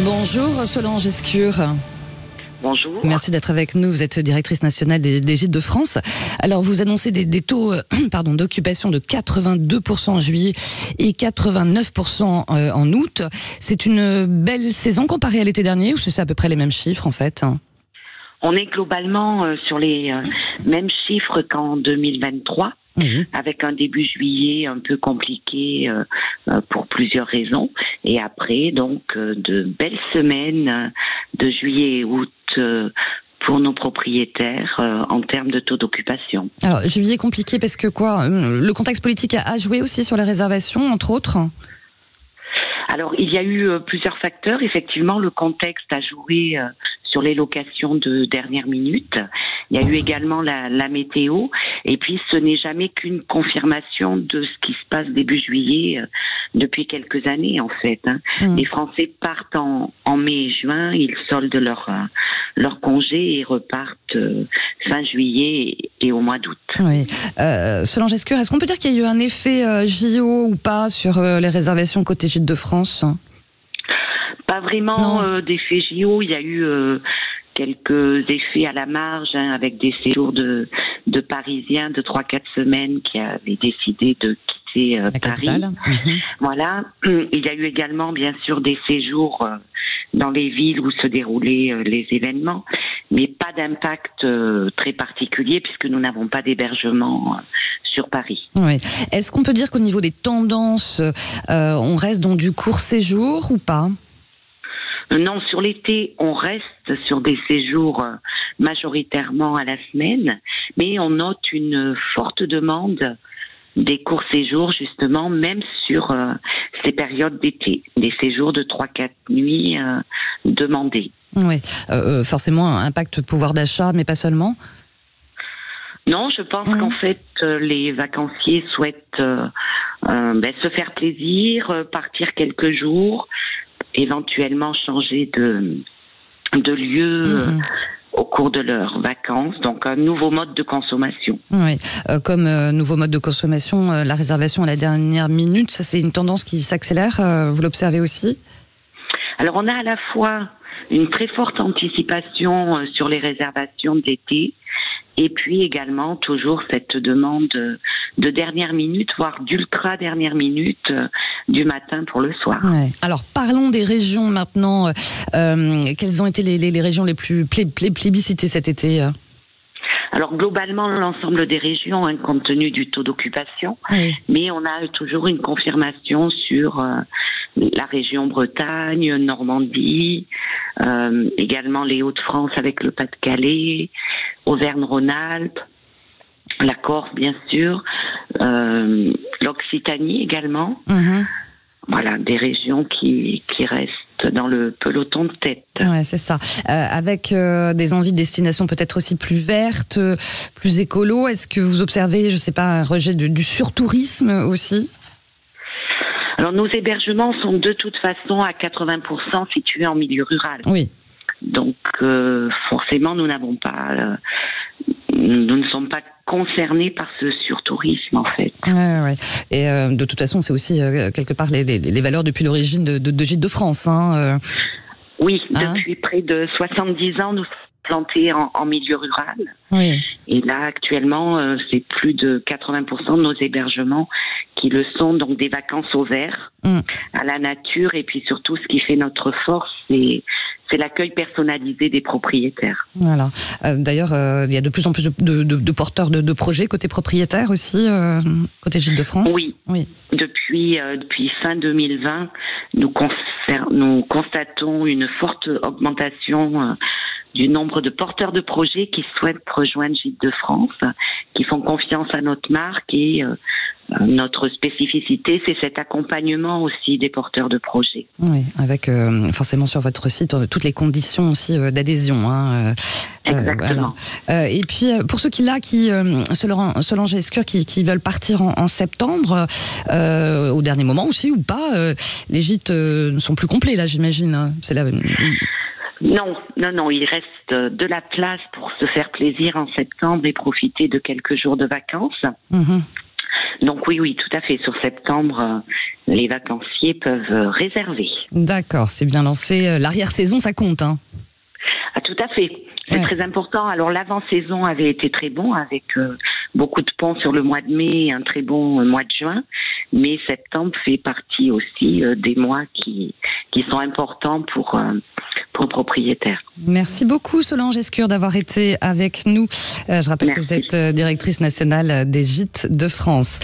Bonjour Solange Escure. Bonjour. Merci d'être avec nous. Vous êtes directrice nationale des Gîtes de France. Alors, vous annoncez des taux d'occupation de 82% en juillet et 89% en août. C'est une belle saison comparée à l'été dernier, ou c'est à peu près les mêmes chiffres en fait? On est globalement sur les mêmes chiffres qu'en 2023. Oui. Avec un début juillet un peu compliqué pour plusieurs raisons. Et après, donc, de belles semaines de juillet et août pour nos propriétaires en termes de taux d'occupation. Alors, juillet compliqué parce que quoi? Le contexte politique a joué aussi sur les réservations, entre autres? Alors, il y a eu plusieurs facteurs. Effectivement, le contexte a joué sur les locations de dernière minute. Il y a eu également la météo. Et puis, ce n'est jamais qu'une confirmation de ce qui se passe début juillet depuis quelques années, en fait. Les Français partent en mai et juin, ils soldent leur congé et repartent fin juillet et au mois d'août. Oui. Solange Escure, est-ce qu'on peut dire qu'il y a eu un effet JO ou pas sur les réservations côté Gîtes de France? Pas vraiment d'effet JO. Il y a eu quelques effets à la marge, avec des séjours de Parisiens de 3-4 semaines qui avaient décidé de quitter Paris. Voilà. Il y a eu également, bien sûr, des séjours dans les villes où se déroulaient les événements, mais pas d'impact très particulier puisque nous n'avons pas d'hébergement sur Paris. Oui. Est-ce qu'on peut dire qu'au niveau des tendances, on reste dans du court séjour ou pas? Non, sur l'été, on reste sur des séjours majoritairement à la semaine, mais on note une forte demande des courts séjours, justement, même sur ces périodes d'été, des séjours de 3-4 nuits demandés. Oui, forcément, un impact pouvoir d'achat, mais pas seulement? Non, je pense qu'en fait, les vacanciers souhaitent se faire plaisir, partir quelques jours, éventuellement changer de lieu au cours de leurs vacances, donc un nouveau mode de consommation. Oui, comme nouveau mode de consommation, la réservation à la dernière minute, ça c'est une tendance qui s'accélère, vous l'observez aussi? Alors on a à la fois une très forte anticipation sur les réservations de l'été, et puis également toujours cette demande de dernière minute, voire d'ultra dernière minute du matin pour le soir. Ouais. Alors parlons des régions maintenant. Quelles ont été les régions les plus plébiscitées cet été? Alors globalement, l'ensemble des régions, compte tenu du taux d'occupation, mais on a toujours une confirmation sur la région Bretagne, Normandie, également les Hauts-de-France avec le Pas-de-Calais, Auvergne-Rhône-Alpes, la Corse bien sûr, l'Occitanie également. Voilà, des régions qui restent dans le peloton de tête. Ouais, c'est ça. Avec des envies de destination peut-être aussi plus vertes, plus écolo, est-ce que vous observez, je sais pas, un rejet du surtourisme aussi? Alors nos hébergements sont de toute façon à 80% situés en milieu rural. Oui. Donc forcément nous ne sommes pas concernés par ce surtourisme en fait. Ouais. Et de toute façon c'est aussi quelque part les valeurs depuis l'origine de Gîtes de France. Oui, depuis près de 70 ans nous sommes plantés en milieu rural. Oui. Et là actuellement c'est plus de 80% de nos hébergements qui le sont, donc des vacances au vert, à la nature, et puis surtout ce qui fait notre force c'est l'accueil personnalisé des propriétaires. Voilà. D'ailleurs, il y a de plus en plus de porteurs de projets côté propriétaire aussi, côté Gîtes de France. Oui. Depuis fin 2020, nous constatons une forte augmentation du nombre de porteurs de projets qui souhaitent rejoindre Gîtes de France, qui font confiance à notre marque et notre spécificité, c'est cet accompagnement aussi des porteurs de projets. Oui, avec forcément sur votre site toutes les conditions aussi d'adhésion. Exactement. Voilà. Et puis pour ceux qui Solange Escure, qui veulent partir en septembre, au dernier moment aussi ou pas, les gîtes ne sont plus complets là, j'imagine. C'est là. Non, il reste de la place pour se faire plaisir en septembre et profiter de quelques jours de vacances. Donc oui, tout à fait. Sur septembre, les vacanciers peuvent réserver. D'accord, c'est bien lancé. L'arrière-saison, ça compte, hein? Ah, tout à fait. C'est très important. Alors l'avant-saison avait été très bon avec beaucoup de ponts sur le mois de mai et un très bon mois de juin. Mais septembre fait partie aussi des mois qui sont importants pour le propriétaire. Merci beaucoup Solange Escure d'avoir été avec nous. Je rappelle que vous êtes directrice nationale des Gîtes de France.